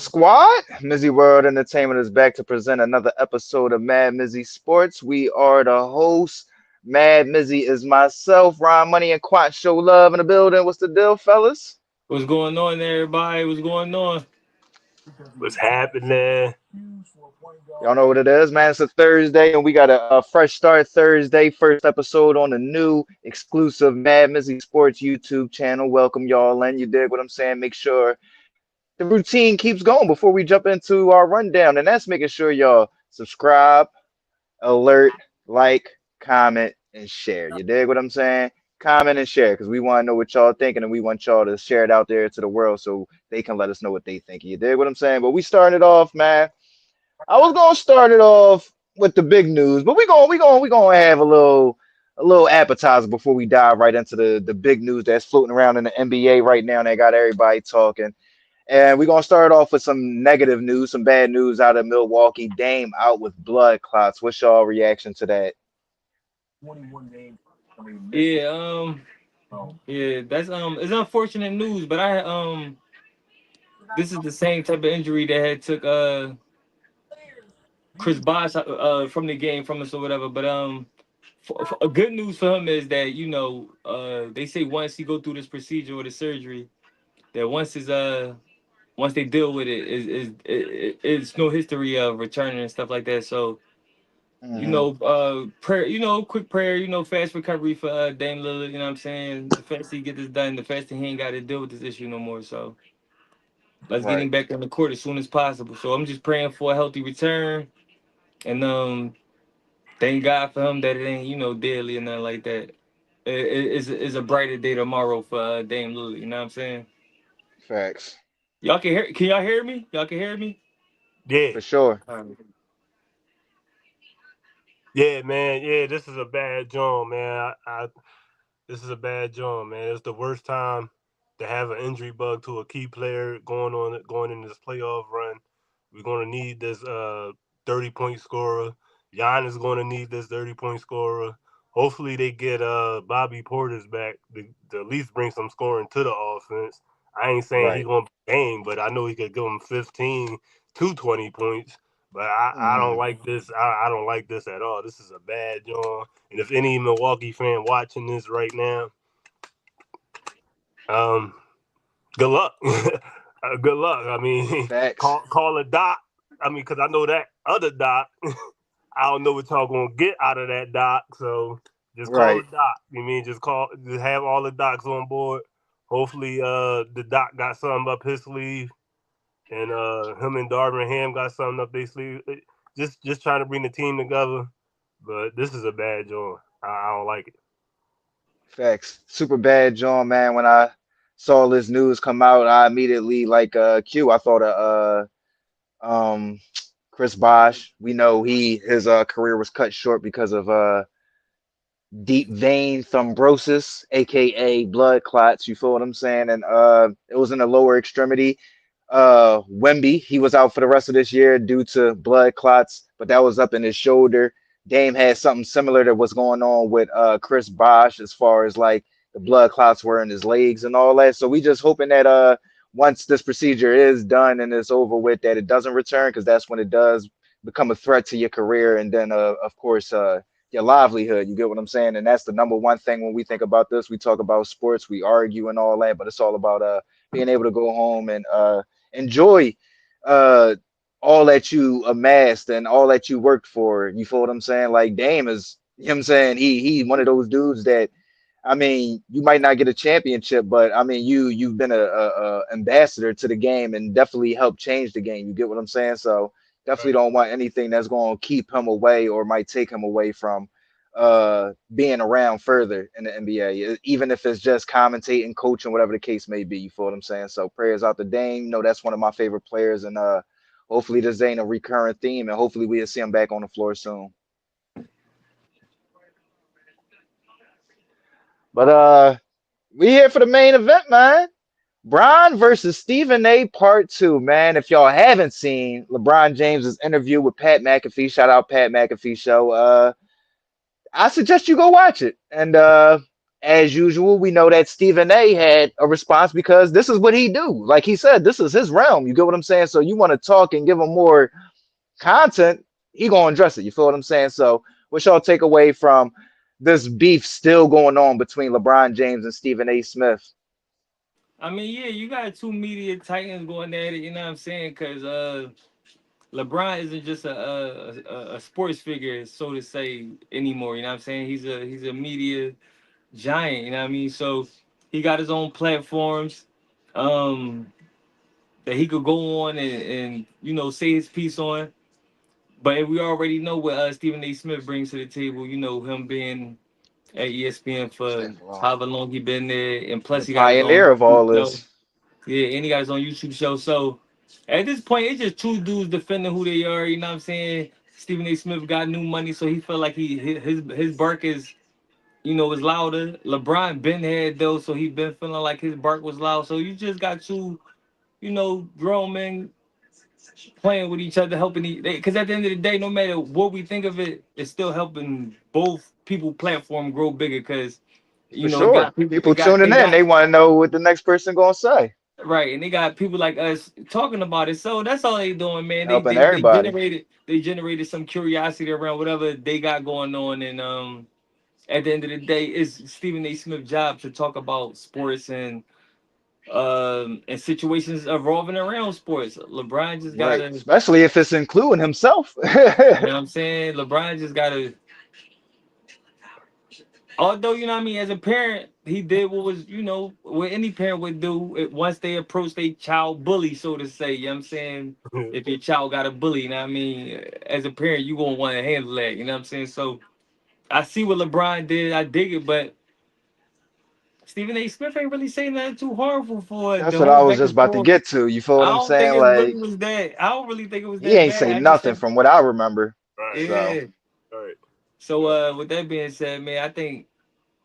Squad? MizzyWorld Entertainment is back to present another episode of MadMizzy Sports. We are the hosts. Mad Mizzy is myself, Ron Money, and Quat Show Love in the building. What's the deal, fellas? What's going on, everybody? What's going on? What's happening? Y'all know what it is, man. It's a Thursday, and we got a fresh start Thursday. First episode on the new exclusive Mad Mizzy Sports YouTube channel. Welcome y'all in. You dig what I'm saying? Make sure the routine keeps going before we jump into our rundown, and that's making sure y'all subscribe, alert, like, comment, and share. You dig what I'm saying? Comment and share because we want to know what y'all thinking, and we want y'all to share it out there to the world so they can let us know what they think. You dig what I'm saying? But we started off, man. I was gonna start it off with the big news, but we gonna have a little appetizer before we dive right into the big news that's floating around in the NBA right now. And they got everybody talking. And we're gonna start off with some negative news, some bad news out of Milwaukee. Dame out with blood clots. What's y'all reaction to that? Yeah, yeah, that's it's unfortunate news, but this is the same type of injury that had took Chris Bosh from the game from us or whatever. But a good news for him is that they say once he go through this procedure or the surgery, that once they deal with it, it's no history of returning and stuff like that. So Hmm. prayer, quick prayer, fast recovery for Dame Lillard. You know what I'm saying? The faster he get this done, the faster he ain't got to deal with this issue no more. So let's get Right. him back on the court as soon as possible. So I'm just praying for a healthy return, and thank God for him that it ain't deadly or nothing like that. It's a brighter day tomorrow for Dame Lillard. You know what I'm saying? Facts. Y'all can hear? Can y'all hear me? Y'all can hear me? Yeah, For sure. yeah, man. Yeah, this is a bad joint, man. This is a bad joint, man. It's the worst time to have an injury bug to a key player going in this playoff run. We're gonna need this 30-point scorer. Jan is gonna need this 30-point scorer. Hopefully they get Bobby Porter's back to at least bring some scoring to the offense. I ain't saying he Right. gonna game, but I know he could give him 15 to 20 points. But I don't Hmm. like this. I don't like this at all. This is a bad joint. And if any Milwaukee fan watching this right now, um, good luck. Good luck. I mean, Facts. call a doc. I mean, because I know that other doc. I don't know what y'all gonna get out of that doc. So just call Right. a doc. You mean just have all the docs on board. Hopefully, the doc got something up his sleeve, and him and Darvin Ham got something up their sleeve. Just trying to bring the team together. But this is a bad joint. I don't like it. Facts. Super bad, John, man. When I saw this news come out, I immediately like Q. I thought of Chris Bosh. We know his career was cut short because of deep vein thrombosis, aka blood clots. You feel what I'm saying? And it was in the lower extremity. Wemby, he was out for the rest of this year due to blood clots, but that was up in his shoulder. Dame had something similar to what's going on with Chris Bosh as far as like the blood clots were in his legs and all that. So we just hoping that once this procedure is done and it's over with, that it doesn't return because that's when it does become a threat to your career and then of course your livelihood. You get what I'm saying? And that's the number one thing when we think about this. We talk about sports, we argue and all that, but it's all about being able to go home and enjoy uh all that you amassed and all that you worked for. You feel what I'm saying? Like Dame is, you know what I'm saying, he one of those dudes that, I mean, you might not get a championship, but I mean you've been a ambassador to the game and definitely helped change the game. You get what I'm saying? So definitely Right. don't want anything that's going to keep him away or might take him away from being around further in the NBA, even if it's just commentating, coaching, whatever the case may be. You feel what I'm saying? So prayers out to Dame. You know, that's one of my favorite players, and hopefully this ain't a recurrent theme, and hopefully we'll see him back on the floor soon. But we here for the main event, man. Bron versus Stephen A. Part Two, man. If y'all haven't seen LeBron James's interview with Pat McAfee, shout out Pat McAfee show. I suggest you go watch it. And as usual, we know that Stephen A had a response because this is what he do. Like he said, this is his realm. You get what I'm saying? So you want to talk and give him more content, he gonna address it. You feel what I'm saying? So what y'all take away from this beef still going on between LeBron James and Stephen A. Smith? I mean, yeah, you got two media titans going at it. You know what I'm saying? Because LeBron isn't just a sports figure, so to say, anymore. You know what I'm saying? He's a media giant. You know what I mean? So he got his own platforms um, that he could go on and say his piece on. But we already know what Stephen A. Smith brings to the table. You know him being at ESPN for however long he been there, and The plus he got his own pioneer of YouTube all show. this. Yeah, and he got his own YouTube show. So at this point, it's just two dudes defending who they are. You know what I'm saying? Stephen A. Smith got new money, so he felt like his bark is louder. LeBron been had though, so he been feeling like his bark was loud. So you just got two, grown men playing with each other, helping because at the end of the day, no matter what we think of it, it's still helping both people platform grow bigger. Because For it sure. got people, People tuning they in, got they want to know what the next person gonna say. right, and they got people like us talking about it. So that's all they doing, man. They Helping they, they everybody. generated they generated some curiosity around whatever they got going on, and at the end of the day, it's Stephen A. Smith's job to talk about sports and situations revolving around sports. LeBron just Right. gotta, Especially if it's including himself. you know what I'm saying? LeBron just gotta. Although, you know what I mean, as a parent, he did what was, what any parent would do once they approach their child bully, so to say. You know what I'm saying? If your child got a bully, you know what I mean? As a parent, you gonna want to handle that, you know what I'm saying? So I see what LeBron did, I dig it, but Stephen A. Smith ain't really saying nothing too harmful for That's the what whole I was back just and about to forth. get to. You feel I what I'm don't think saying? it really Like was that. I don't really think it was he that ain't bad. say I just nothing think, from what I remember. Right. So yeah. Right. So with that being said, man, I think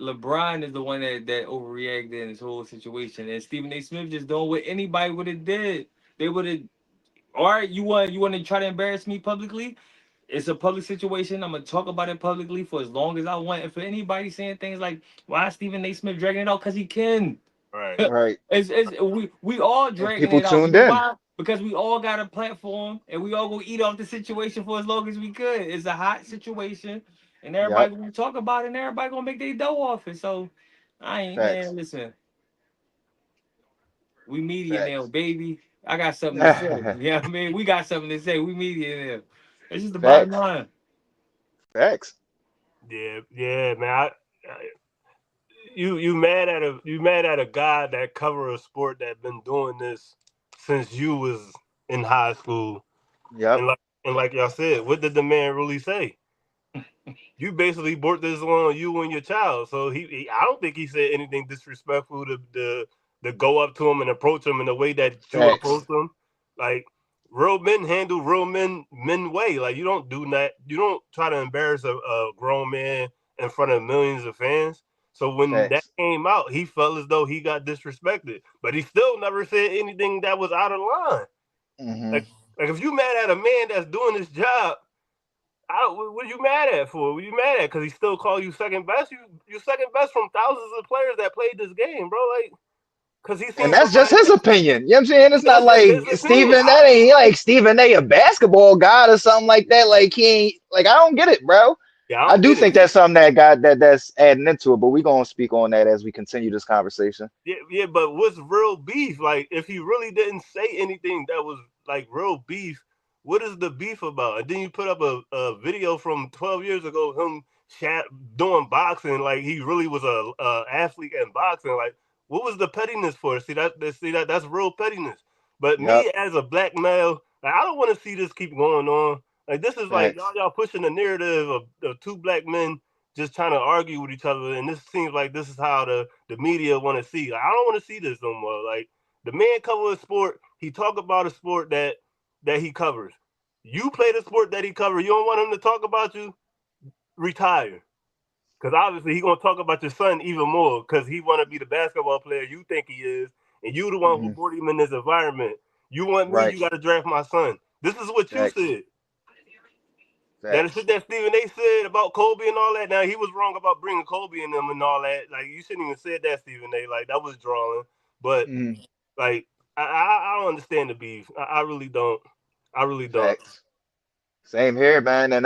LeBron is the one that overreacted in this whole situation, and Stephen A. Smith just doing what anybody would have did. They would have. All right, you want to try to embarrass me publicly? It's a public situation. I'm gonna talk about it publicly for as long as I want. And for anybody saying things like, "Why is Stephen A. Smith dragging it out?" Because he can. Right. right. We all And dragging people it out. You tuned know in. why? Because we all got a platform and we all gonna eat off the situation for as long as we could. It's a hot situation and Yep. everybody gonna talk about it and everybody gonna make their dough off it. So I ain't, Facts. man, listen, we media now, Facts. baby. I got something to say. You know what I mean? We got something to say. We media now. It's just the bottom Facts. line. Facts. Yeah. Yeah, man. You mad at a guy that cover a sport that been doing this since you was in high school, Yep. and like y'all said, what did the man really say? You basically brought this on you and your child. So I don't think he said anything disrespectful to go up to him and approach him in the way that you Facts. approach him. Like real men handle real men way. Like you don't do that. You don't try to embarrass a grown man in front of millions of fans. So when that Facts. came out, he felt as though he got disrespected, but he still never said anything that was out of line. Hmm. Like if you mad at a man that's doing his job, what are you mad at for? What are you mad at? Because he still call you second best. You second best from thousands of players that played this game, bro. Like, because he And seen that's just somebody. his opinion. You know what I'm saying? It's not That's just like his opinion. Stephen, that ain't like Stephen A, a basketball god or something like that. Like he ain't like I don't get it, bro. Yeah, I I don't do get it. think that's something that got that's adding into it, but we're gonna speak on that as we continue this conversation. Yeah, yeah, but what's real beef? Like, if he really didn't say anything that was like real beef, what is the beef about? And then you put up a video from 12 years ago, him doing boxing, like he really was a athlete in boxing. Like, what was the pettiness for? That's real pettiness. But Yep. me as a black male, like, I don't want to see this keep going on. Like, this is like Facts. y'all pushing the narrative of two black men just trying to argue with each other, and this seems like this is how the media want to see. Like, I don't want to see this no more. Like the man cover a sport, he talk about a sport that he covers. You play the sport that he covers. You don't want him to talk about you. Retire, because obviously he gonna talk about your son even more because he want to be the basketball player you think he is, and you the one who Hmm. brought him in this environment. You want me? Right. You got to draft my son. This is what you Facts. said. Now the shit Facts. that Stephen A said about Kobe and all that. Now he was wrong about bringing Kobe in them and all that. Like you shouldn't even said that, Stephen A. Like that was drawing. But Mm, like I don't understand the beef. I really don't. I really don't. facts. Same here, man. And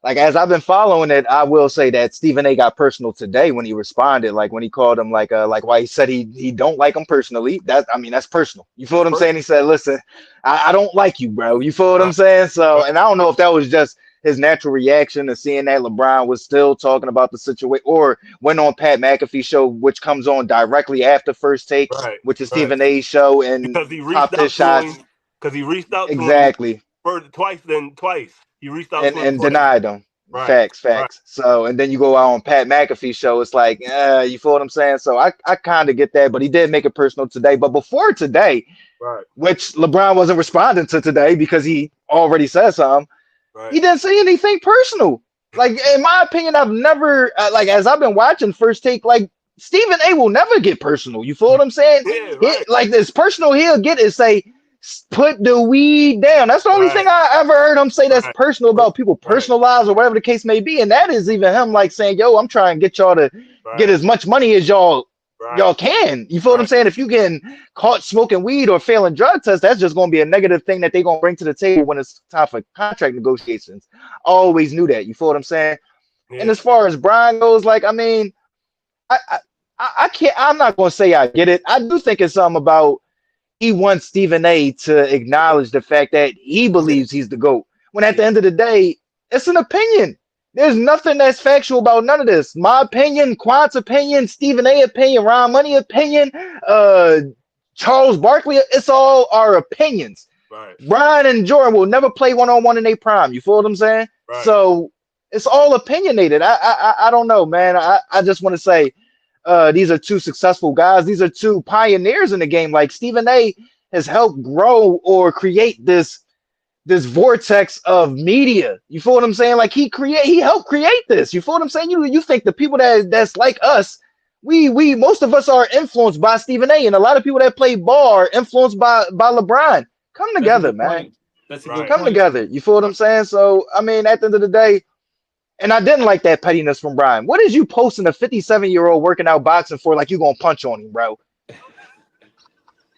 like as I've been following it, I will say that Stephen A got personal today when he responded, like when he called him like why he said he don't like him personally. That I mean that's personal. You feel That's what I'm saying? personal. He said, listen, I don't like you, bro. You feel what I'm Right. saying? So Right. and I don't know if that was just his natural reaction to seeing that LeBron was still talking about the situation or went on Pat McAfee show, which comes on directly after First Take, Right. which is Right. Stephen A's show, and Because he reached popped his out to shots. him. Because he reached out to him Exactly. further twice than twice. He reached out to him And twice. denied them. Right. Facts, Right. facts. So, and then you go out on Pat McAfee show. It's like, you feel what I'm saying? So I kind of get that, but he did make it personal today. But before today, Right. which LeBron wasn't responding to today because he already said something, he Right. didn't say anything personal. Like in my opinion, I've never like as I've been watching First Take, like Stephen A will never get personal. You feel what I'm saying? Yeah. He Right. like this personal he'll get is say put the weed down. That's the only thing Right. I ever heard him say that's Right. personal about people Right. personal lives or whatever the case may be. And that is even him like saying, yo, I'm trying to get y'all to get Right. as much money as y'all Right. can. You feel what I'm Right. saying? If you getting caught smoking weed or failing drug tests, that's just going to be a negative thing that they're going to bring to the table when it's time for contract negotiations. I always knew that. You feel what I'm saying? And Yeah. as far as Brian goes, like, I mean, I, I, I can't, I'm not going to say I get it. I do think it's something about he wants Stephen A to acknowledge the fact that he Yeah. believes he's the GOAT. When at the Yeah. end of the day, it's an opinion. There's nothing that's factual about none of this. My opinion, Quant's opinion, Stephen A opinion, Ron Money opinion, uh, Charles Barkley, it's all our opinions. Right. Brian and Jordan will never play one on one in their prime. You feel what I'm saying? Right. So it's all opinionated. I don't know, man. I just want to say these are two successful guys. These are two pioneers in the game. Like Stephen A has helped grow or create this vortex of media. You feel what I'm saying? Like he helped create this. You feel what I'm saying? You think the people that's like us, we most of us are influenced by Stephen A. And a lot of people that play ball are influenced by LeBron. Come That's a together, good man. point. That's a good Right. Come point. together. You feel what I'm Right. saying? So I mean, at the end of the day, and I didn't like that pettiness from Brian. What is you posting a 57-year-old working out boxing for like you gonna punch on him, bro?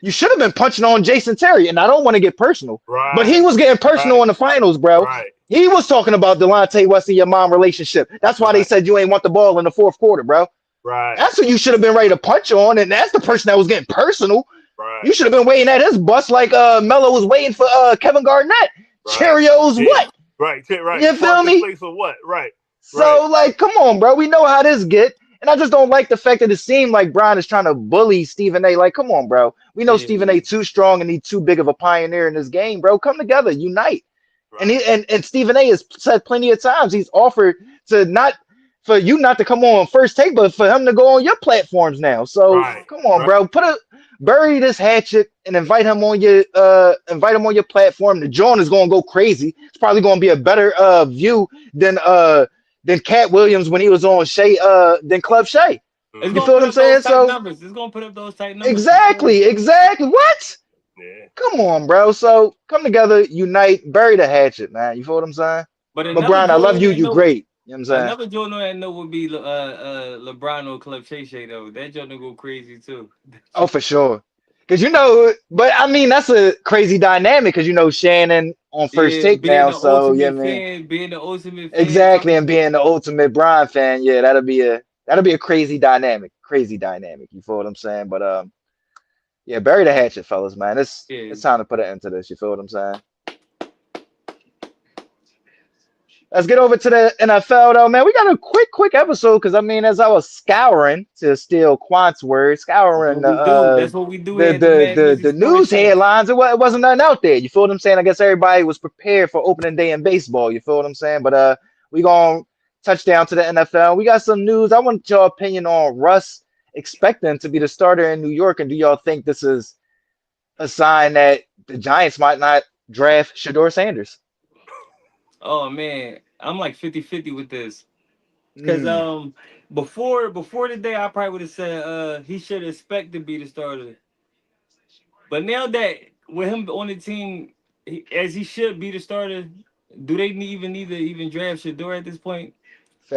You should have been punching on Jason Terry, and I don't want to get personal, but he Right. was getting personal Right. in the finals, bro. Right. He was talking about Delonte West and your mom relationship. That's why they Right. said you ain't want the ball in the fourth quarter, bro. Right. That's what you should have been ready to punch on, and that's the person that was getting personal. You Right. should have been waiting at his bus like Melo was waiting for Kevin Garnett. Right. Cheerios, Yeah. what? Right. Right. You feel Parking me? space or what? Right. Right. So, like, come on, bro. We know how this get. And I just don't like the fact that it seemed like Brian is trying to bully Stephen A. Like, come on, bro. We know Yeah. Stephen A. too strong and he's too big of a pioneer in this game, bro. Come together, unite. And Right. and Stephen A. has said plenty of times he's offered to not for you not to come on First Take, but for him to go on your platforms now. So Right. come on, Right. bro. Bury this hatchet and invite him on your platform. The John is gonna go crazy. It's probably gonna be a better view than Cat Williams when he was on Shay than Club Shay. It's You Mm-hmm. gonna feel what put I'm up those saying? type So numbers. It's gonna put up those type numbers for sure. exactly. What? Yeah. Come on, bro. So come together, unite, bury the hatchet, man. You feel what I'm saying? But But another Brian, I love Jordan you. that You know great. You know what I'm saying? another Jordan that know would be LeBron or Club Shay Shay though. That Jordan go crazy too. Oh, for sure. Because but I mean, that's a crazy dynamic because Shannon on First Yeah, Take being now. the So yeah, I ultimate mean, fan, being the ultimate fan, exactly, talking. and being the ultimate Brian fan, yeah, that'll be a crazy dynamic. Crazy dynamic. You feel what I'm saying? But yeah, bury the hatchet, fellas, man. Yeah. It's time to put an end to this. You feel what I'm saying? Let's get over to the NFL though, man. We got a quick episode because I mean, as I was scouring to steal Quant's word, That's scouring what we do. That's what we do here at the MadMizzy the Sports news Show. headlines, it wasn't nothing out there. You feel what I'm saying? I guess everybody was prepared for opening day in baseball. You feel what I'm saying? But we gonna touch down to the NFL. We got some news. I want your opinion on Russ expecting to be the starter in New York, and do y'all think this is a sign that the Giants might not draft Shador Sanders? Oh man, I'm like 50-50 with this. Cause Mm, before the day I probably would have said he should expect to be the starter. But now that with him on the team as he should be the starter, do they even need to even draft Shador at this point?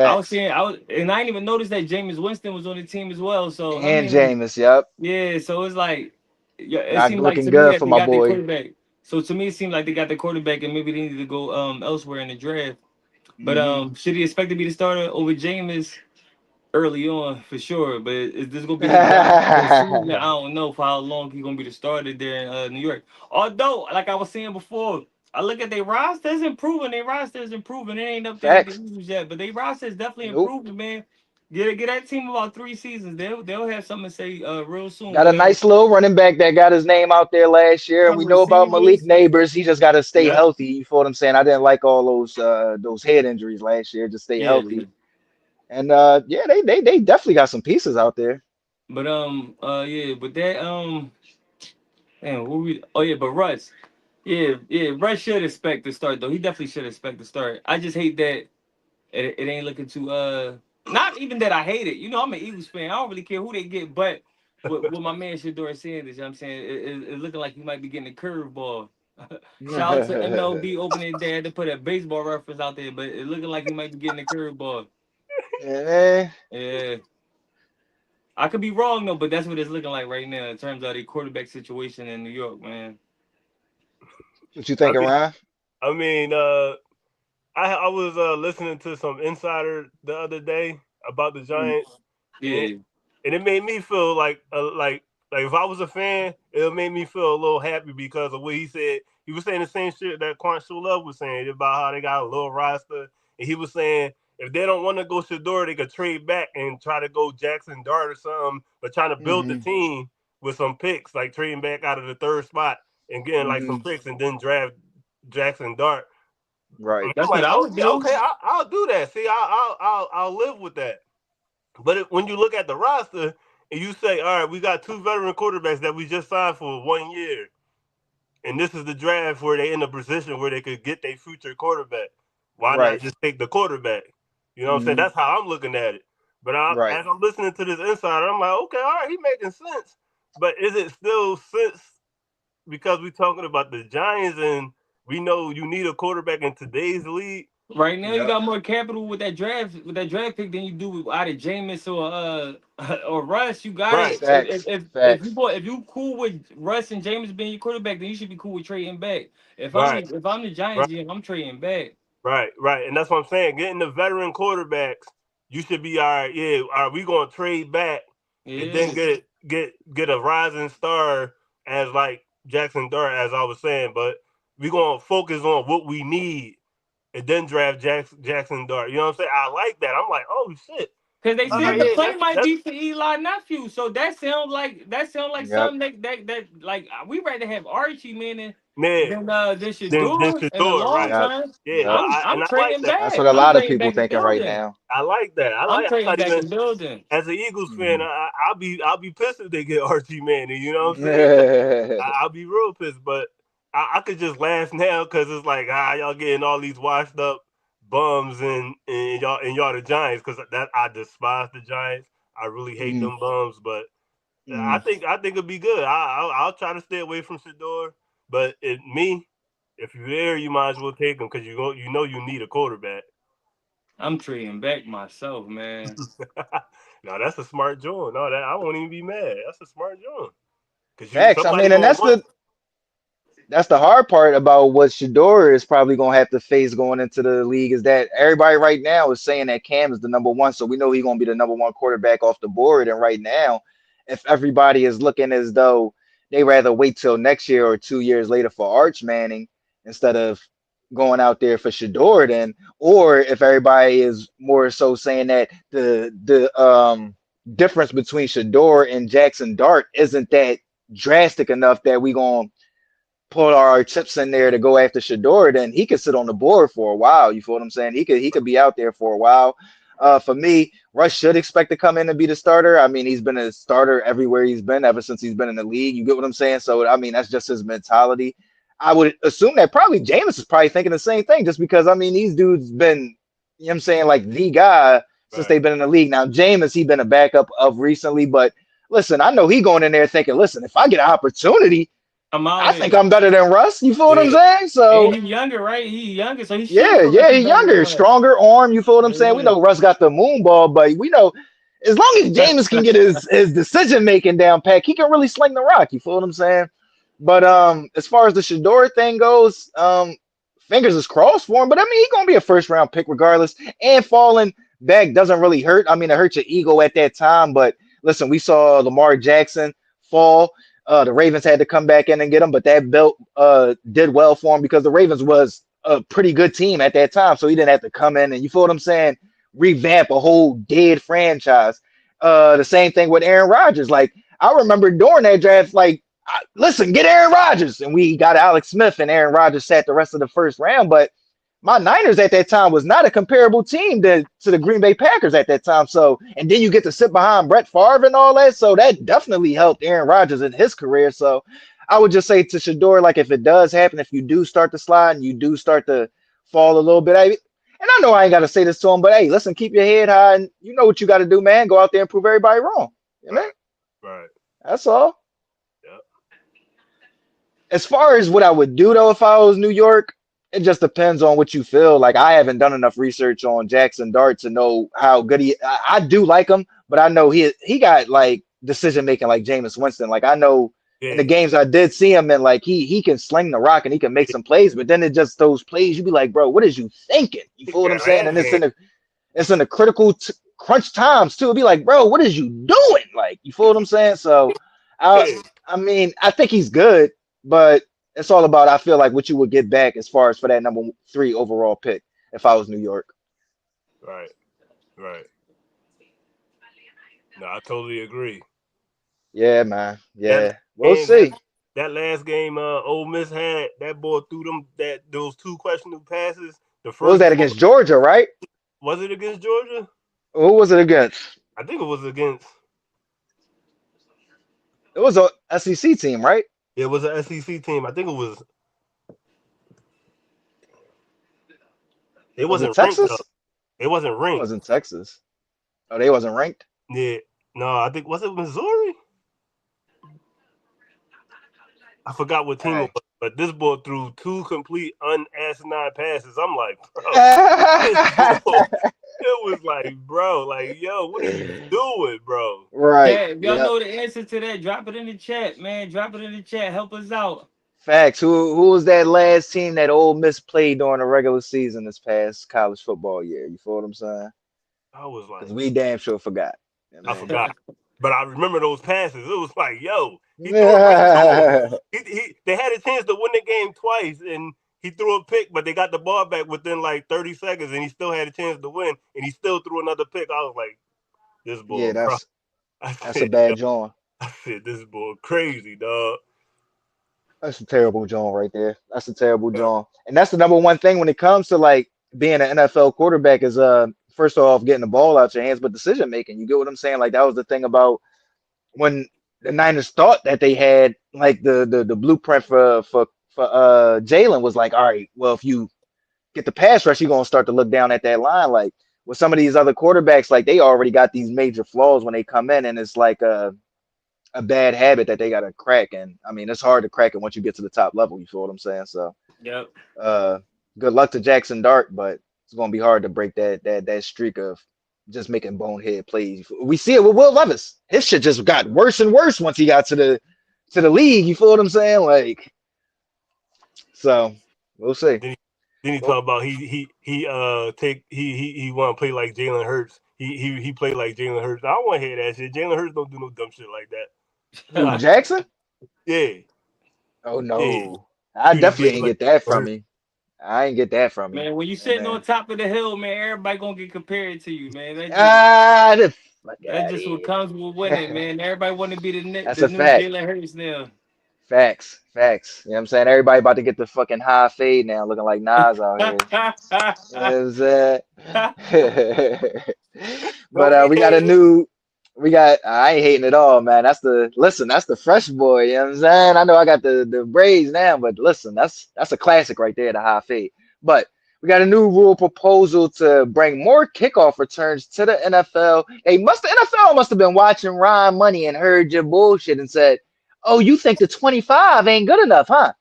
I was Facts. saying and I didn't even notice that Jameis Winston was on the team as well. So I And mean, Jameis, yep. yeah. So it's like, yeah, it Not seemed like looking to me good that for they my got their boy. quarterback. So to me, it seemed like they got their quarterback, and maybe they need to go elsewhere in the draft. But Hmm. should he expect to be the starter over Jameis early on for sure? But is this gonna be the guy for the season? I don't know for how long he's gonna be the starter there in New York. Although, like I was saying before, I look at their rosters improving. Their rosters improving. It ain't up there like the Facts. Eagles yet, but their rosters definitely Nope. improving, man. Get that team about 3 seasons. They'll have something to say real soon. Got a Whatever nice little running back that got his name out there last year, and we some know about Malik receivers. Neighbors. He just got to stay Yeah, healthy. You feel what I'm saying? I didn't like all those head injuries last year. Just stay yeah. healthy. And yeah, they definitely got some pieces out there. But yeah, but that man, what we? Oh yeah, but Russ. Yeah, yeah. Russ should expect to start though. He definitely should expect to start. I just hate that it ain't looking too not even that I hate it. You know, I'm an Eagles fan. I don't really care who they get, but what my man Shador saying is, you know what I'm saying it looking like he might be getting a curveball. Shout out to MLB opening day to put a baseball reference out there, but it looking like he might be getting a curveball. Yeah, Yeah. I could be wrong though, but that's what it's looking like right now in terms of the quarterback situation in New York, man. what you I thinking, mean, Ryan? I mean, I was listening to some insider the other day about the Mm, Giants, and Yeah. it made me feel like if I was a fan, it made me feel a little happy because of what he said. He was saying the same shit that Quan Love was saying about how they got a little roster, and he was saying if they don't want to go Shador, they could trade back and try to go Jackson Dart or something, but trying to build the hmm team with some picks, like trading back out of the third spot and getting like some hmm picks and then draft Jackson Dart. Right. I'm That's what like, I oh would yeah, do. okay, I'll do that. See, I'll live with that. But when you look at the roster and you say, all right, we got two veteran quarterbacks that we just signed for 1 year, and this is the draft where they in a position where they could get their future quarterback. Why not Right. just take the quarterback? You know what I'm saying? Hmm. That's how I'm looking at it. But Right. as I'm listening to this insider, I'm like, okay, all right, he making sense. But is it still sense because we talking about the Giants and we know you need a quarterback in today's league? Right now, you Yep. got more capital with that draft pick than you do with either Jameis or or Russ. You got Right, it. Facts. Facts. If you cool with Russ and Jameis being your quarterback, then you should be cool with trading back. right, If I'm the right. Giants, yeah, I'm trading back. Right, right, and that's what I'm saying. Getting the veteran quarterbacks, you should be all right. Yeah, are we going to trade back and then Yeah, get a rising star as like Jackson Dart, as I was saying, but we going to focus on what we need and then draft Jackson Dart. You know what I'm saying? I like that. I'm like, oh shit. because they All said right, the Hmm. yeah, play might that's be for Eli nephew. So that sounds like Yep. something that like we rather have Archie man man. than Then Shador in the Shador, long right? Yep. term. Yeah, Yep. I'm and I like trading that. That's back. what a I'm lot of trading people back the thinking right building. now. I like that. I'm I'm trading not back even the building. as an Eagles fan. Hmm. I'll be pissed if they get Archie Manning. You know what I'm saying? I'll be real pissed, but I could just laugh now because it's like y'all getting all these washed up bums and y'all the Giants because that I despise the Giants. I really hate Hmm. them bums, but Hmm. I think it'll be good. I'll try to stay away from Shador, but me, if you're there, you might as well take him because you know you need a quarterback. I'm trading back myself, man. No, that's a smart joint. No, that I won't even be mad. That's a smart joint because you Facts. I somebody mean, and gonna want. that's the hard part about what Shador is probably going to have to face going into the league is that everybody right now is saying that Cam is the number one, so we know he's going to be the number one quarterback off the board. And right now, if everybody is looking as though they rather wait till next year or 2 years later for Arch Manning instead of going out there for Shador, then, or if everybody is more so saying that the difference between Shador and Jackson Dart isn't that drastic enough that we going to put our chips in there to go after Shador, then he could sit on the board for a while. You feel what I'm saying? He could be out there for a while. For me, Rush should expect to come in and be the starter. I mean, he's been a starter everywhere he's been ever since he's been in the league. You get what I'm saying? So I mean, that's just his mentality. I would assume that probably Jameis is probably thinking the same thing, just because I mean these dudes been, you know what I'm saying, like the guy since Right. they've been in the league. Now Jameis, he been a backup of recently, but listen, I know he going in there thinking, listen, if I get an opportunity, I'm out I think here. I'm better than Russ. You feel what I'm Yeah. saying? And So he younger, right? He younger, so he should yeah, feel like yeah, he he better than younger, Russ. stronger arm. You feel what I'm saying? We Yeah. know Russ got the moon ball, but we know as long as James can get his decision making down pat, he can really sling the rock. You feel what I'm saying? But as far as the Shador thing goes, fingers is crossed for him. But I mean, he's gonna be a first round pick regardless. And falling back doesn't really hurt. I mean, it hurt your ego at that time. But listen, we saw Lamar Jackson fall. The Ravens had to come back in and get him, but that belt did well for him because the Ravens was a pretty good team at that time. So he didn't have to come in and you feel what I'm saying, revamp a whole dead franchise. The same thing with Aaron Rodgers. Like I remember during that draft, like listen, get Aaron Rodgers. And we got Alex Smith, and Aaron Rodgers sat the rest of the first round. But my Niners at that time was not a comparable team to the Green Bay Packers at that time. So, and then you get to sit behind Brett Favre and all that. So that definitely helped Aaron Rodgers in his career. So I would just say to Shador, like if it does happen, if you do start to slide and you do start to fall a little bit, and I know I ain't got to say this to him, but hey, listen, keep your head high and you know what you got to do, man. Go out there and prove everybody wrong. You know? Right. Right. That's all. Yep. As far as what I would do though, if I was New York, it just depends on what you feel. Like I haven't done enough research on Jackson Dart to know how good I do like him, but I know he got like decision making like Jameis Winston. Like I know in the Yeah. games I did see him and like he can sling the rock and he can make some plays, but then it just those plays you be like, bro, what is you thinking? You feel what I'm Yeah. saying? Half And game. it's in the critical crunch times too. It'd be like, bro, what is you doing? Like you feel what I'm saying? So I Yeah. I mean I think he's good, but it's all about I feel like what you would get back as far as for that number 3 overall pick if I was New York. Right. Right. No, I totally agree. Yeah, man. That Yeah, we'll game, that see. that last game, Ole Miss had that boy threw them those two questionable passes. The What was first that ball, against Georgia, right? was it against Georgia? Who was it against? I think it was against. It was a SEC team, right? It was an SEC team. I think it was. It Was it wasn't ranked though. Texas? It wasn't It ranked. wasn't Texas. Oh, they wasn't ranked. Yeah. No, I think was it Missouri? I forgot what team it Hey. was, but this boy threw two complete unasinine passes. I'm like, bro, this boy. It was like, bro, like, yo, what are you doing, bro? Right. Chat, if y'all Yep. know the answer to that, drop it in the chat, man. Drop it in the chat. Help us out. Facts. Who was that last team that Ole Miss played during the regular season this past college football year? You feel what I'm saying? I was Because like, we damn sure forgot. You know I what I mean? forgot, but I remember those passes. It was like, yo, he threw it right to him. They had a chance to win the game twice, and he threw a pick, but they got the ball back within like 30 seconds, and he still had a chance to win, and he still threw another pick. I was like, this Yeah, boy, bro. I that's a said, yo, bad joint. I said, this boy crazy, dog. That's a terrible joint right there. That's a terrible joint. And that's the number one thing when it comes to like being an NFL quarterback is first off getting the ball out your hands, but decision making. You get what I'm saying? Like that was the thing about when the Niners thought that they had like the blueprint for Jalen was like, all right, well if you get the pass rush, you're gonna start to look down at that line. Like with some of these other quarterbacks, like they already got these major flaws when they come in, and it's like a bad habit that they got to crack. And I mean, it's hard to crack it once you get to the top level. You feel what I'm saying? So, Yep. uh, good luck to Jackson Dart, but it's gonna be hard to break that streak of just making bonehead plays. We see it with Will Levis. His shit just got worse and worse once he got to the league. You feel what I'm saying? Like, so we'll see. Then he Well, talk about he want to play like Jalen Hurts. He played like Jalen Hurts. I don't want to hear that shit. Jalen Hurts don't do no dumb shit like who that. Jackson? Yeah, Oh yeah. no, I Shoot a definitely dick ain't like get that from Hurts. me. I ain't get that from me. Man, when you And sitting on then top of the hill, man, everybody gonna get compared to you, man. the fuck That's out of just what comes with winning, here. man. Everybody want to be That's the a new fact. Jalen Hurts now. Facts. Facts. You know what I'm saying? Everybody about to get the fucking high fade now, looking like Nas out here. You know what I'm saying? But Don't be we got a hating. new we got I ain't hating at all, man. That's the fresh boy, you know what I'm saying? I know I got the braids now, but listen, that's a classic right there, the high fade. But we got a new rule proposal to bring more kickoff returns to the NFL. The NFL must have been watching Ryan Money and heard your bullshit and said, Oh, you think the 25 ain't good enough, huh?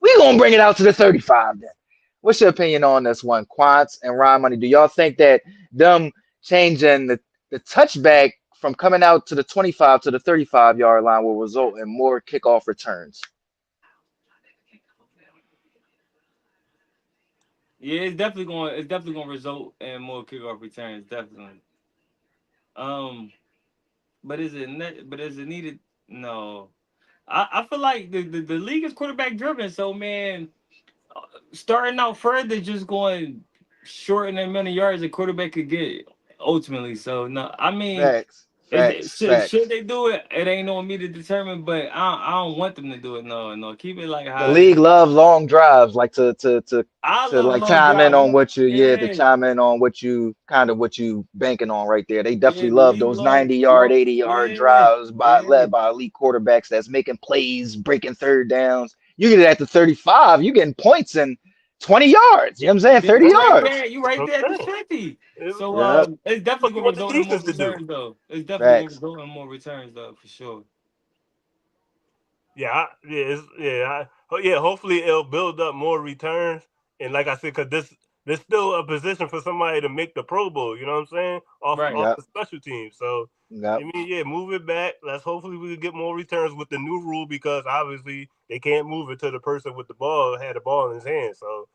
We gonna bring it out to the 35 then. What's your opinion on this one, Quants and Ron Money? Do y'all think that them changing the touchback from coming out to the 25 to the 35-yard line will result in more kickoff returns? Yeah, it's definitely going to result in more kickoff returns, definitely. Um, but is it needed? No. I feel like the league is quarterback driven, so man, starting out further, just going shorten the amount of yards a quarterback could get ultimately. So no, I mean, Facts, facts, should facts. they do it? It ain't on me to determine, but I don't want them to do it. No, no, keep it like The how it is. league love long drives, like I to love like long chime in drives. on what you yeah to Yeah, chime in on what you kind of what you banking on right there. They yeah, definitely the love league those love 90-yard, long. 80-yard Yeah, drives by yeah, led by elite quarterbacks that's making plays, breaking third downs. You get it at the 35, you getting points in 20 yards. You know what I'm saying? yeah. 30 You right yards. there. You That's right what there at I'm the saying. 50. It- So Yep. it's What definitely you gonna want the result in more defense to do? returns though. It's definitely gonna Facts. result in more returns though for sure. Yeah. Hopefully, it'll build up more returns. And like I said, because there's still a position for somebody to make the Pro Bowl. You know what I'm saying? Off Right. Yep. the special team. So I Yep. mean, yeah, move it back. Let's hopefully we can get more returns with the new rule because obviously they can't move it to the person with the ball had the ball in his hand. So,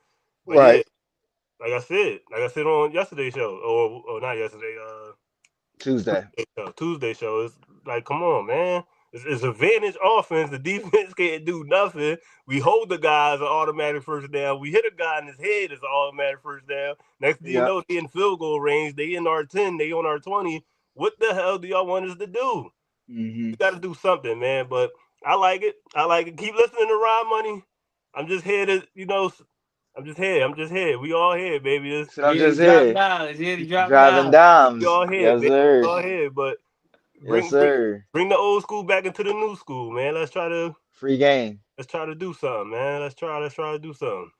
but yeah, Right. like I said on yesterday's show, or not yesterday, Tuesday. Tuesday show. It's like, come on, man. It's advantage offense. The defense can't do nothing. We hold the guy as an automatic first down. We hit a guy in his head as an automatic first down. Next thing you Yep. know, they in field goal range. They in our 10. They on our 20. What the hell do y'all want us to do? Hmm. We got to do something, man. But I like it. I like it. Keep listening to Rod Money. I'm just here to, I'm just here. I'm just here. We all here, baby. So I'm Yeah, just to drop here knowledge. Yeah, to drop driving knowledge. we dimes. all here, Yes, baby. We sir. all here. But Yes, bring bring sir. bring the old school back into the new school, man. Free game. Let's try to do something, man. Let's try to do something.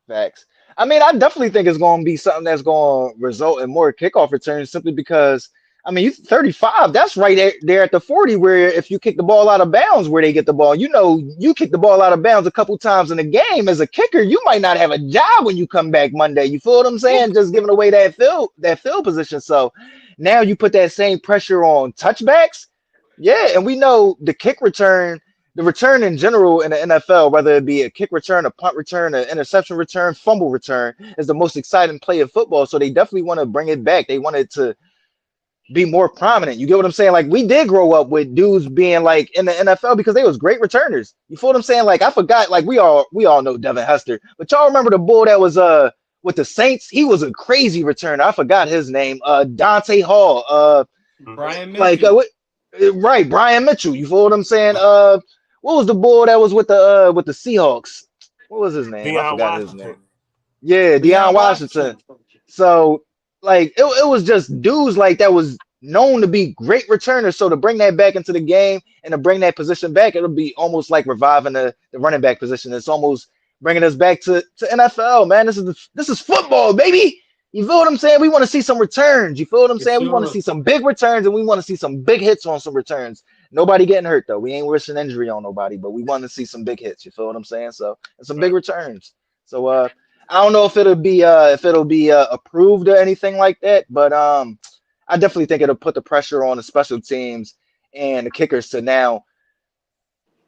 Facts. I mean, I definitely think it's going to be something that's going to result in more kickoff returns simply because, I mean, you 35, that's right there at the 40 where if you kick the ball out of bounds where they get the ball, you know, you kick the ball out of bounds a couple times in the game as a kicker, you might not have a job when you come back Monday. You feel what I'm saying? Just giving away that field position. So now you put that same pressure on touchbacks. Yeah, and we know the kick return the return in general in the NFL, whether it be a kick return, a punt return, an interception return, fumble return, is the most exciting play of football. So they definitely want to bring it back. They want it to be more prominent. You get what I'm saying? Like we did grow up with dudes being like in the NFL because they was great returners. You feel what I'm saying? Like I forgot, like we all know Devin Hester, but y'all remember the bull that was with the Saints? He was a crazy returner. I forgot his name. Dante Hall. Mm-hmm. Brian Like Mitchell. right, Brian Mitchell. You feel what I'm saying? What was the bull that was with the Seahawks? What was his name? I Deion forgot his Washington. name. Yeah, Deion Deion Washington. Washington. So like it was just dudes like that was known to be great returners. So to bring that back into the game and to bring that position back, it'll be almost like reviving the running back position. It's almost bringing us back to NFL, man. This is football, baby. You feel what I'm saying? We want to see some returns. You feel what I'm For saying? We want to sure. see some big returns and we want to see some big hits on some returns. Nobody getting hurt though. We ain't wishing injury on nobody, but we want to see some big hits. You feel what I'm saying? So and some big Right. returns. So I don't know if it'll be approved or anything like that, but I definitely think it'll put the pressure on the special teams and the kickers to now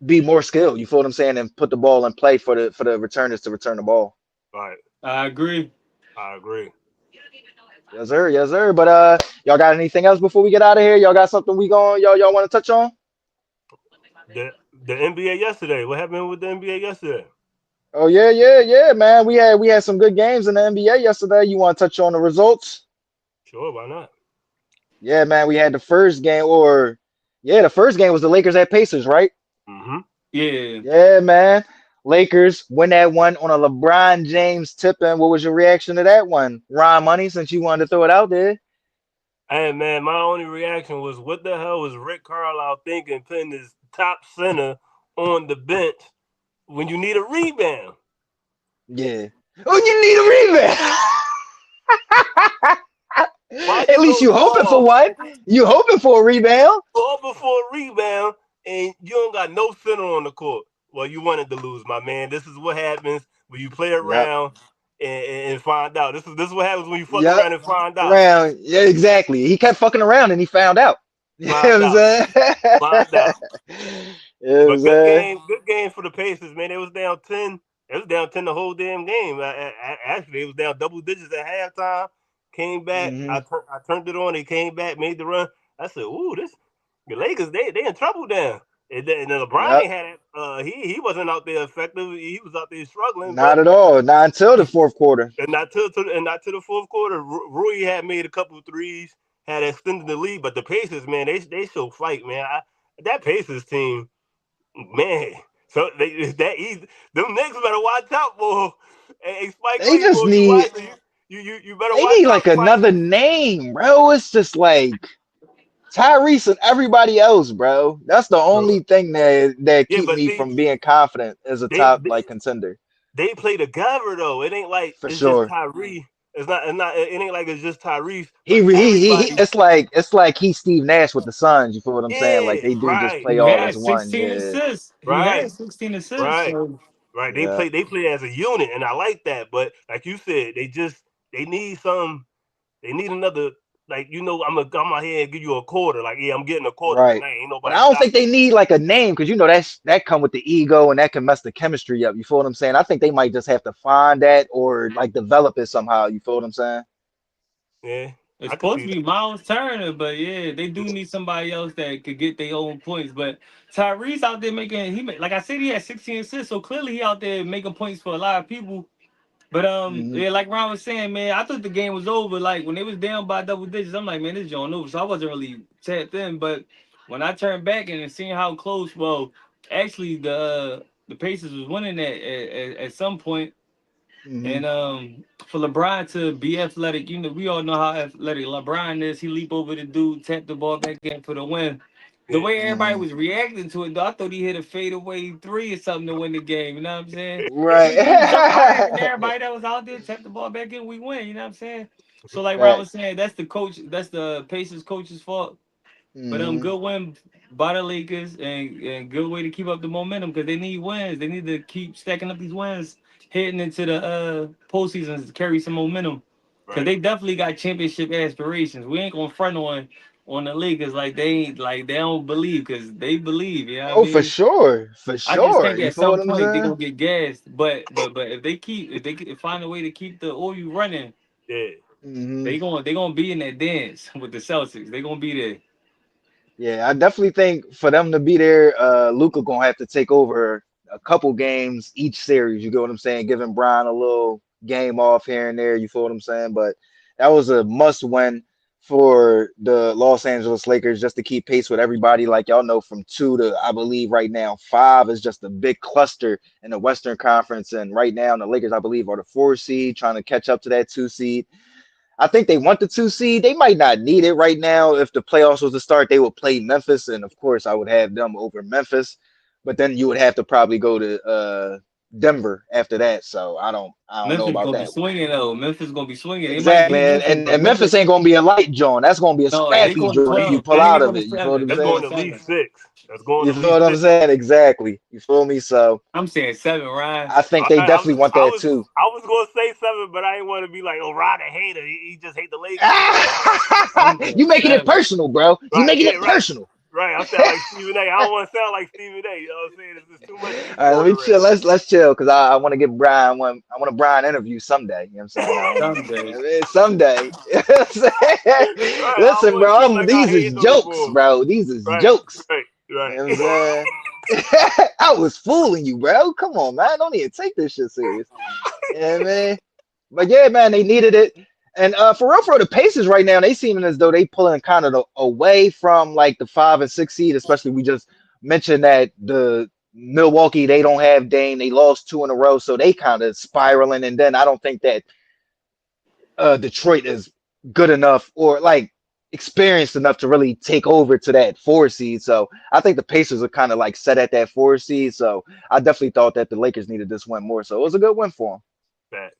be more skilled. You feel what I'm saying, and put the ball in play for the returners to return the ball. Right. I agree. I agree. Yes, sir. Yes, sir. But y'all got anything else before we get out of here? Y'all got something y'all want to touch on? The NBA yesterday. What happened with the NBA yesterday? Oh yeah, yeah, yeah, man. We had some good games in the NBA yesterday. You want to touch on the results? Sure, why not? Yeah, man. We had the first game, or yeah, the first game was the Lakers at Pacers, right? Mm-hmm. Yeah. Yeah, man. Lakers win that one on a LeBron James tip in. What was your reaction to that one, Ron Money? Since you wanted to throw it out there. Hey man, my only reaction was, what the hell was Rick Carlisle thinking, putting his top center on the bench when you need a rebound? Yeah. Oh, you need a rebound. Why At you least go you hoping for off one. You hoping for a rebound. all before a rebound and you don't got no center on the court. Well, you wanted to lose, my man. This is what happens when you play Yep. around and find out. This is what happens when you fuck Yep. around and find out. Around. Yeah, exactly. He kept fucking around and he found out. You know what Find I'm out. saying? Find out. You know what I'm But saying? good game for the Pacers, man. It was down 10. It was down 10 the whole damn game. Actually, it was down double digits at halftime. Came back. Hmm. I turned it on. They came back, made the run. I said, "Ooh, the Lakers, they in trouble now." And then LeBron Yep. ain't had it. He wasn't out there effective. He was out there struggling. Not But at all. Not until the fourth quarter. and not to the fourth quarter. Rui had made a couple of threes, had extended the lead. But the Pacers, man, they show fight, man. That Pacers team. Man, so them niggas better watch out, boy. Hey, Spike They Lee, just boy, you need watching? You better they watch need like out, Spike. another name, bro. It's just like Tyrese and everybody else, bro. That's the only thing that Yeah, keep but me see, from being confident as a they top they, like contender. they play together though. It ain't like For it's just sure. Tyree. It's not. It ain't like it's just Tyrese, He, but everybody. it's like he's Steve Nash with the Suns. You feel what I'm saying? Like Yeah, they do just right, play He all as had one. 16 Yeah, assists. He right, had 16 assists. right, So right. They yeah, play. They play as a unit, and I like that. But like you said, they need some. They need another. Like I'm gonna come out here and give you a quarter. Like yeah, I'm getting a quarter right. tonight. Ain't But I nobody don't think stopping they me. need like a name because that come with the ego and that can mess the chemistry up. You feel what I'm saying? I think they might just have to find that or like develop it somehow. You feel what I'm saying? Yeah, it's I can supposed see to be that. Miles Turner, but yeah, they do need somebody else that could get their own points. But Tyrese out there like I said, he had 16 assists, so clearly he out there making points for a lot of people. But Hmm. yeah, like Ron was saying, man, I thought the game was over. Like when they was down by double digits, I'm like, man, this joint over. So I wasn't really tapped in. But when I turned back and seeing how close, well, actually the Pacers was winning at some point. Hmm. And for LeBron to be athletic, we all know how athletic LeBron is. He leap over the dude, tap the ball back in for the win. The Yeah, way everybody Hmm. was reacting to it, though, I thought he hit a fadeaway three or something to win the game. You know what I'm saying? If he jump higher than Right. everybody that was out there, tap the ball back in, we win. You know what I'm saying? So like Ron was Facts. saying, that's the Pacers coach's fault. But Hmm. good win by the Lakers and good way to keep up the momentum because they need wins. They need to keep stacking up these wins heading into the postseason to carry some momentum. Cause right. they definitely got championship aspirations. We ain't gonna front on the Lakers like they ain't like they don't believe because they believe. You know what I Oh, for mean? sure, for I just sure. think You at feel some what I'm point they saying? gonna get gassed. But if they find a way to keep the OU running, Yeah, Hmm. they gonna be in that dance with the Celtics. They gonna be there. Yeah, I definitely think for them to be there, Luca gonna have to take over a couple games each series. You get what I'm saying? Giving Brian a little game off here and there. You feel what I'm saying? But that was a must win for the Los Angeles Lakers just to keep pace with everybody. Like y'all know, from two to I believe right now five is just a big cluster in the Western Conference, and right now the Lakers I believe are the four seed, trying to catch up to that two seed. I think they want the two seed. They might not need it right now. If the playoffs was to start, they would play Memphis, and of course, I would have them over Memphis. But then you would have to probably go to Denver after that. So I don't know Memphis about gonna be that one. swinging though. Memphis gonna be swinging. They might Exactly, beat and Memphis, but and Memphis Memphis ain't gonna be a light joint. That's gonna be a no, they scrappy going to joint if you 12. pull I think out they of going to it. You feel what I'm seven. that's They going going saying? to at least seven. 6. That's going You at feel least what I'm 6. saying? Exactly. You feel me? So I'm saying seven, Ryan. I think they I definitely was want I that was too. I was gonna say 7, but I didn't want to be like, oh, Rod a hater. He just hate the Lakers. I'm saying You making it seven. personal, bro. You Right? making Yeah, it right. personal. Right. I sound like Stephen A. I don't want to sound like Stephen A. You know what I'm saying? There's too much All heat right, let going me chill. around. Let's chill because I want to get Brian one. I want a Brian interview someday. You know what I'm saying? Someday. I mean, someday. You know what I'm saying? Right. I don't Listen, want to bro. seem like I These is hating on the jokes, boy. bro. These is Right. jokes. Right. You know Right. what I'm saying? I was fooling you, bro. Come on, man. Don't even take this shit serious. Yeah, man. But yeah, man, they needed it. And for real, the Pacers right now, they seeming as though they pulling kind of away from like the 5 and 6 seed, especially we just mentioned that the Milwaukee, they don't have Dame. They lost two in a row, so they kind of spiraling. And then I don't think that Detroit is good enough or like experienced enough to really take over to that 4 seed. So I think the Pacers are kind of like set at that 4 seed. So I definitely thought that the Lakers needed this win more. So it was a good win for them. Fact.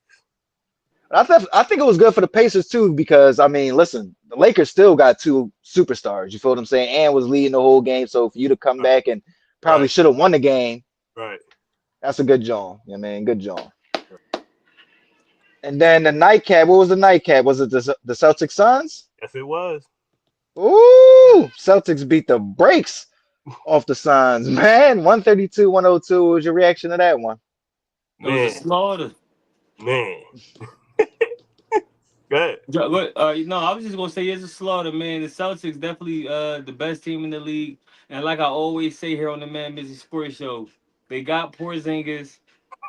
I think it was good for the Pacers too because I mean, listen, the Lakers still got two superstars. You feel what I'm saying? And was leading the whole game. So for you to come Right, back and probably right, should have won the game, right. that's a good job. Yeah, man, good job. And then the nightcap. What was the nightcap? Was it the Celtics Suns? Yes, it was. Ooh, Celtics beat the brakes off the Suns, man. 132-102. What was your reaction to that one? It was a Man, slaughter. man. Good. Yeah, look, no, I was just gonna say it's a slaughter, man. The Celtics definitely the best team in the league, and like I always say here on the MadMizzy Sports Show, they got Porzingis,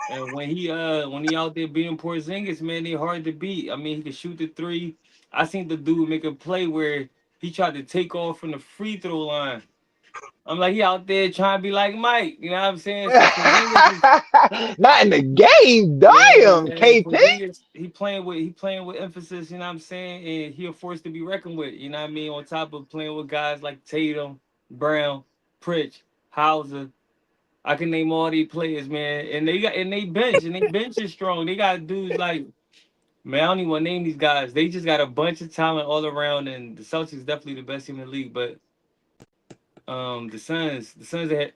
and when he out there being Porzingis, man, they hard to beat. I mean, he can shoot the three. I seen the dude make a play where he tried to take off from the free throw line. I'm like, he out there trying to be like Mike, you know what I'm saying? So Porzingis is Not in the game. yeah, Damn, man. KP. Porzingis, he playing with emphasis, you know what I'm saying? And he a force to be reckoned with, you know what I mean? On top of playing with guys like Tatum, Brown, Pritch, Hauser. I can name all these players, man. And they bench is strong. They got dudes like man, I don't even want to name these guys. They just got a bunch of talent all around, and the Celtics definitely the best team in the league. But the Suns had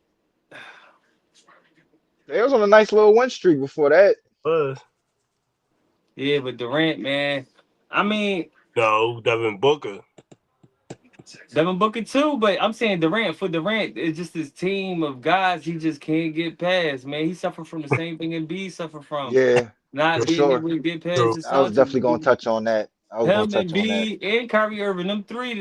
They was on a nice little win streak before that. Was. yeah, but Durant, man. I mean, No, Devin Booker. Devin Booker too, but I'm saying Durant for Durant, it's just this team of guys he just can't get past. Man, he suffered from the same thing Embiid suffered from, Yeah, not for being sure. able to get past True. the I was definitely gonna Celtics. touch on that. I was gonna Him touch and on that. B and Kyrie Irving, them three,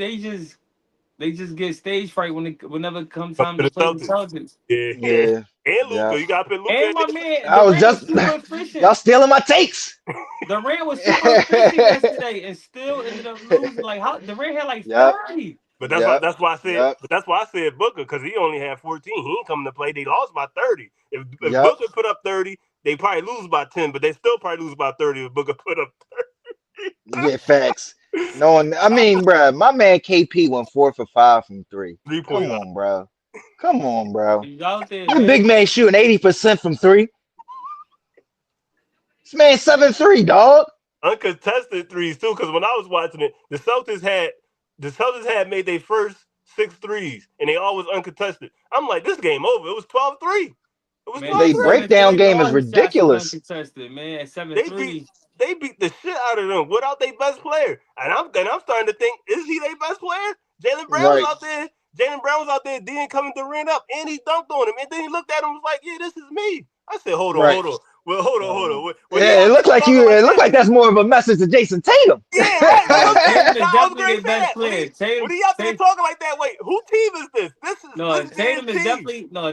they just get stage fright whenever it comes Up time to to the play the Celtics. Celtics. Yeah, yeah. Yeah, And yeah. Luca. You got to put Luca And in my there. man I was Durant was just super y'all efficient. stealing my takes. Durant was super efficient yesterday and still ended up losing. Like how Durant had like Yep, 30. But yep, that's why I said yep, Booker because he only had 14. He ain't coming to play. They lost by 30. If yep. Booker put up 30, they probably lose by 10, but they still probably lose by 30 if Booker put up Yeah, facts. No one. I mean, bruh, my man KP went 4 for 5 from three. 3 point Come line. on, bro. Come on, bro. He's out there, Your big man. man shooting 80% from three. This man 7-3, dog. Uncontested threes too, because when I was watching it, the Celtics had made their first six threes, and they all was uncontested. I'm like, this game over. It was 12-3. It was Man, They 12-3. breakdown 7-3, game is all his shots was ridiculous. uncontested, man. At They beat 7-3. they beat the shit out of them without their best player. And I'm starting to think, is he their best player? Jalen Brown was Right. out there. Jalen Brown was out there, then coming to ring up, and he dunked on him. And then he looked at him and was like, yeah, this is me. I said, hold on, Right. hold on. Well, hold on, hold Um, on. When he Yeah, it out there looked like talking you. like It looked that, like that's more of a message to Jason Tatum. yeah, right. That's what no, I'm saying. Tatum is I was definitely going their to say best that. player. When he out there talking like that, wait, who team is this? This is their team.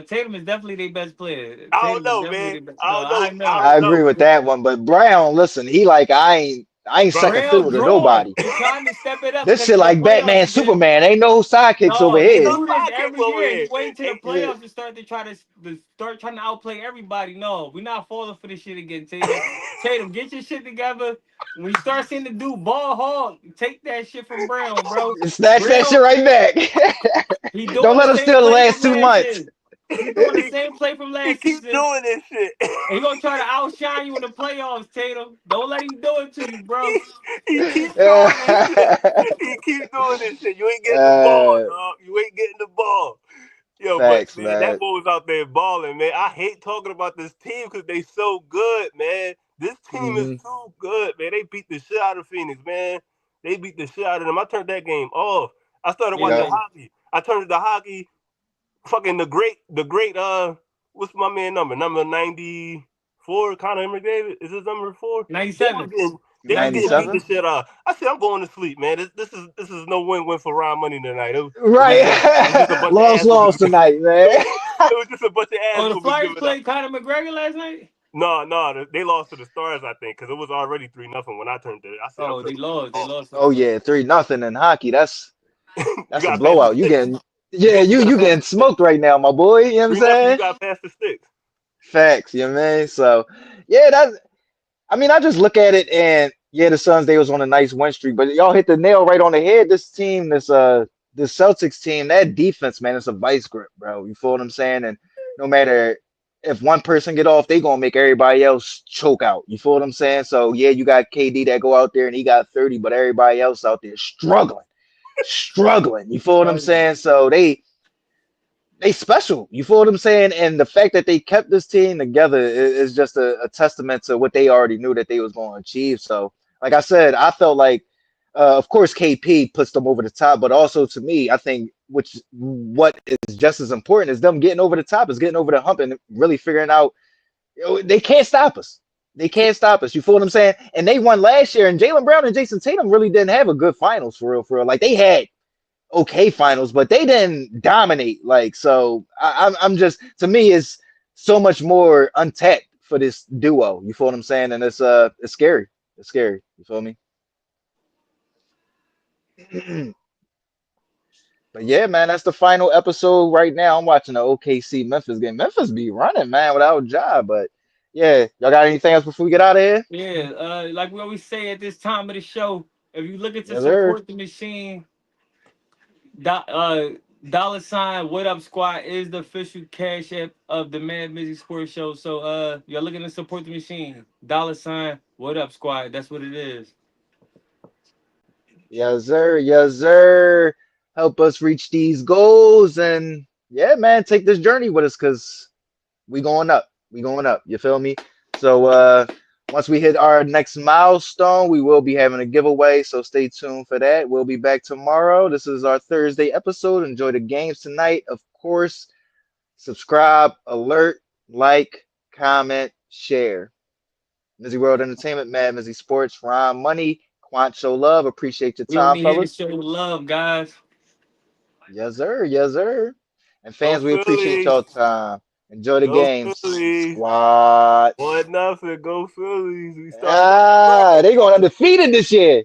Tatum is definitely their best player. I don't Tatum is know, definitely man. their best. I No, don't I know. I know. I don't know. agree with that one, but Brown, listen, he like I ain't second Brown fiddle to drawn. nobody. He trying to step it up This because shit in the like playoffs Batman, he been Superman. Ain't no sidekicks over no, he Ain't no here. do this sidekicks every over year. He here. wait to the Yeah, playoffs to start to try to start trying to outplay everybody. No, we're not falling for this shit again, Tatum. Tatum, get your shit together. When you start seeing the dude ball hard, take that shit from Brown, bro. snatch that Brown, shit right back. he Don't doing the let him same steal the play from last two last months. year. He doing the same play from He last keep season. doing this shit. And he gonna try to outshine you in the playoffs, Tatum. Don't let him do it to you, bro. he keep doing this shit. He keep doing this shit. You ain't getting the ball, uh, dog. You ain't getting the ball. Yo, but facts, man, that man. boy was out there balling, man. I hate talking about this team because they so good, man. This team is Hmm. too good, man. They beat the shit out of Phoenix, man. They beat the shit out of them. I turned that game off. I started Yeah, watching Yep. man. hockey. I turned to the hockey. Fucking the great. What's my man number? Number 94. Connor McDavid. Is his number 4? They was 97. getting they was getting beat 97. the 97. shit out. I said, I'm going to sleep, man. This is no win-win for Ron Money tonight. It was just a Right. bunch of Lost, ass whoopings. lost tonight, man. It was just a bunch of ass Oh, the whoopings Flyers giving up. played Conor McGregor last night? No, no, they lost to the Stars, I think, because it was already 3-0 when I turned it. I said, I'm Oh, turning they this lost. They off. lost to the Oh Stars. yeah, 3-0 in hockey. That's You that's a got past the blowout. You sticks. getting yeah, You gotta you pass getting the sticks. smoked right now, my boy. You know what I'm 3-0, you saying? got past the sticks. Facts, you know what I mean? So yeah, that's I mean, I just look at it and yeah, the Suns they was on a nice win streak, but y'all hit the nail right on the head. This team, this Celtics team, that defense, man, it's a vice grip, bro. You feel what I'm saying? And no matter if one person get off, they gonna make everybody else choke out. You feel what I'm saying? So yeah, you got KD that go out there and he got 30, but everybody else out there struggling, struggling. You feel what I'm Right. saying? So they special. You feel what I'm saying? And the fact that they kept this team together is just a testament to what they already knew that they was going to achieve. So, like I said, I felt like, of course, KP puts them over the top, but also to me, I think what is just as important is them getting over the top, is getting over the hump and really figuring out they can't stop us. They can't stop us. You feel what I'm saying? And they won last year, and Jaylen Brown and Jason Tatum really didn't have a good finals for real, for real. Like they had okay finals, but they didn't dominate. Like so, I'm just to me is so much more untapped for this duo. You feel what I'm saying? And it's scary. It's scary. You feel me? But yeah, man, that's the final episode right now. I'm watching the OKC Memphis game. Memphis be running, man, without a job. But yeah, y'all got anything else before we get out of here? Yeah, like we always say at this time of the show, if you looking to Yes, sir. support the machine, dollar sign what up squad is the official cash app of the MadMizzy Sports Show. So you're looking to support the machine, dollar sign what up squad. That's what it is. Yes, sir. Yes, sir. Help us reach these goals, and yeah, man, take this journey with us, cause we going up. We going up. You feel me? So once we hit our next milestone, we will be having a giveaway. So stay tuned for that. We'll be back tomorrow. This is our Thursday episode. Enjoy the games tonight. Of course, subscribe, alert, like, comment, share. Mizzy World Entertainment, MadMizzy Sports, Ron Money, Quant Show Love. Appreciate your We time, only here to fellas. show love, guys. Yes, sir. Yes, sir. And Go fans, we appreciate Phillies. y'all time. Enjoy the Go games. Phillies. Squad. 1-0. Go Phillies. We starting off Ah, right. they going undefeated this year.